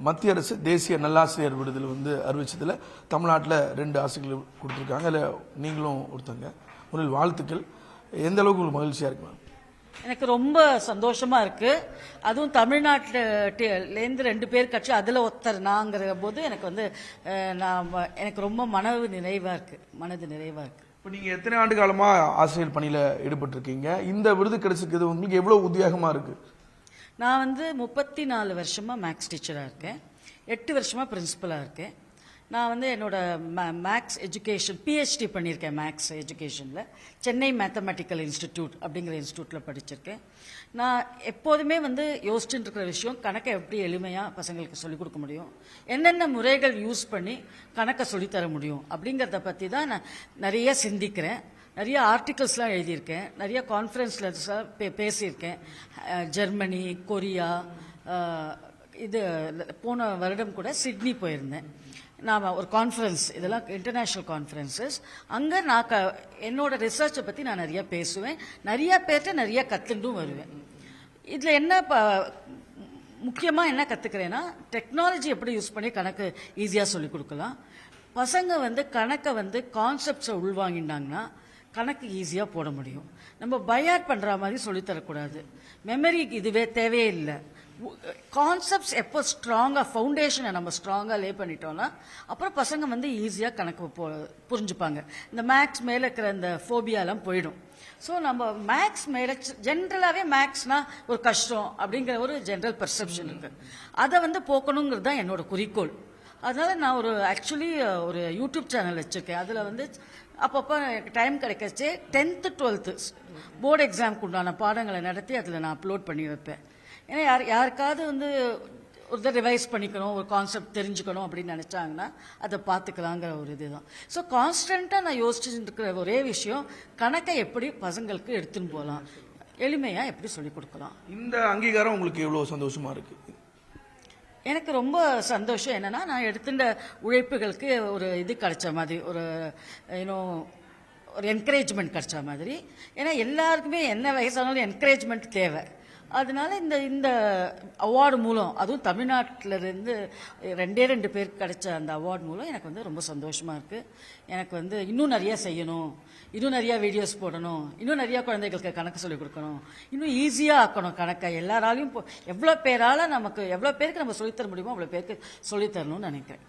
மத்திய அரசு தேசிய நல்லாசிரியர் விருதில் அறிவிச்சதில் தமிழ்நாட்டில் 2 ஆசிரியர்கள் கொடுத்துருக்காங்க. அதில் நீங்களும் ஒருத்தங்க. முதலில் வாழ்த்துக்கள். எந்த அளவுக்கு உங்களுக்கு மகிழ்ச்சியாக இருக்கு மேம்? எனக்கு ரொம்ப சந்தோஷமா இருக்கு. அதுவும் தமிழ்நாட்டிலேருந்து 2 பேர் கட்சி அதில் ஒருத்தர் நாங்கிற போது எனக்கு எனக்கு ரொம்ப மனது நிறைவா இருக்கு. இப்போ நீங்கள் எத்தனை ஆண்டு காலமாக ஆசிரியர் பணியில் ஈடுபட்டிருக்கீங்க? இந்த விருது கிடைச்சிருக்கிறது உங்களுக்கு எவ்வளோ உத்தியோகமாக இருக்கு? நான் 34 வருஷமா மேக்ஸ் டீச்சராக இருக்கேன். 8 வருஷமா பிரின்சிபலாக இருக்கேன். நான் என்னோட மேக்ஸ் எஜுகேஷன் பிஹெச்டி பண்ணியிருக்கேன். மேக்ஸ் எஜுகேஷனில் சென்னை மேத்தமெட்டிக்கல் இன்ஸ்டிடியூட் அப்படிங்கிற இன்ஸ்டியூட்டில் படிச்சிருக்கேன். நான் எப்போதுமே யோசிச்சுட்டு இருக்கிற விஷயம், கணக்கை எப்படி எளிமையாக பசங்களுக்கு சொல்லிக் கொடுக்க முடியும், என்னென்ன முறைகள் யூஸ் பண்ணி கணக்கை சொல்லித்தர முடியும் அப்படிங்கிறத பற்றி தான் நான் நிறைய சிந்திக்கிறேன். நிறைய ஆர்டிகல்ஸ்லாம் எழுதியிருக்கேன். நிறைய கான்ஃபரன்ஸில் பேசியிருக்கேன். ஜெர்மனி, கொரியா, இது போன வருடம் கூட சிட்னி போயிருந்தேன். நான் ஒரு கான்ஃபரன்ஸ், இதெல்லாம் இன்டர்நேஷ்னல் கான்ஃபரன்சஸ். அங்கே நான் என்னோட ரிசர்ச்சை பற்றி நான் நிறைய பேசுவேன். நிறைய பேர்கிட்ட நிறைய கற்றுட்டும் வருவேன். இதில் என்ன முக்கியமாக என்ன கற்றுக்கிறேன்னா, டெக்னாலஜி எப்படி யூஸ் பண்ணி கணக்கு ஈஸியாக சொல்லிக் கொடுக்கலாம். பசங்க கணக்கை கான்செப்ட்ஸை உள்வாங்கிட்டாங்கன்னா கணக்கு ஈஸியாக போட முடியும். நம்ம பயாட் பண்ணுற மாதிரி சொல்லித்தரக்கூடாது. மெமரிக்கு இதுவே தேவையே இல்லை. கான்செப்ட்ஸ் எப்போ ஸ்ட்ராங்காக ஃபவுண்டேஷனை நம்ம ஸ்ட்ராங்காக லே பண்ணிட்டோம்னா அப்புறம் பசங்க ஈஸியாக கணக்கு புரிஞ்சுப்பாங்க. இந்த மேக்ஸ் மேலே இருக்கிற இந்த ஃபோபியாலாம் போயிடும். ஸோ நம்ம மேக்ஸ் மேலே ஜென்ரலாகவே மேக்ஸ்னா ஒரு கஷ்டம் அப்படிங்கிற ஒரு ஜென்ரல் பெர்செப்ஷன் இருக்கு. அதை போக்கணுங்கிறது தான் என்னோட குறிக்கோள். அதனால நான் ஆக்சுவலி ஒரு யூடியூப் சேனல் வச்சிருக்கேன். அதில் அப்பப்போ எனக்கு டைம் கிடைக்கச்சு 10th 12th போர்டு எக்ஸாமுக்கு உண்டான பாடங்களை நடத்தி அதில் நான் அப்லோட் பண்ணி வைப்பேன். ஏன்னா யாருக்காவது ஒரு ரிவைஸ் பண்ணிக்கணும், ஒரு கான்செப்ட் தெரிஞ்சுக்கணும் அப்படின்னு நினைச்சாங்கன்னா அதை பார்த்துக்கலாங்கிற ஒரு இதுதான். ஸோ கான்ஸ்டன்ட்டாக நான் யோசிச்சுட்டு இருக்கிற ஒரே விஷயம், கணக்கை எப்படி பசங்களுக்கு எடுத்துன்னு போகலாம், எளிமையாக எப்படி சொல்லிக் கொடுக்கலாம். இந்த அங்கீகாரம் உங்களுக்கு எவ்வளோ சந்தோஷமா இருக்கு? எனக்கு ரொம்ப சந்தோஷம். என்னன்னா, நான் எடுத்துட்ட உழைப்புகளுக்கு ஒரு இது கிடைச்ச மாதிரி, ஒரு என்கரேஜ்மெண்ட் கிடைச்ச மாதிரி. ஏன்னா எல்லாருக்குமே என்ன வயசானாலும் என்கரேஜ்மெண்ட் தேவை. அதனால இந்த அவார்டு மூலம், அதுவும் தமிழ்நாட்டிலிருந்து 2 பேருக்கு கிடைச்ச அந்த அவார்டு மூலம் எனக்கு ரொம்ப சந்தோஷமா இருக்கு. எனக்கு இன்னும் நிறைய செய்யணும், இன்னும் நிறைய வீடியோஸ் போடணும், இன்னும் நிறைய குழந்தைகளுக்கு கணக்கு சொல்லிக் கொடுக்கணும், இன்னும் ஈஸியாக ஆக்கணும் கணக்கை. எல்லாராலையும் எவ்வளோ பேருக்கு நம்ம சொல்லித்தர முடியுமோ அவ்வளோ பேருக்கு சொல்லித்தரணும்னு நினைக்கிறேன்.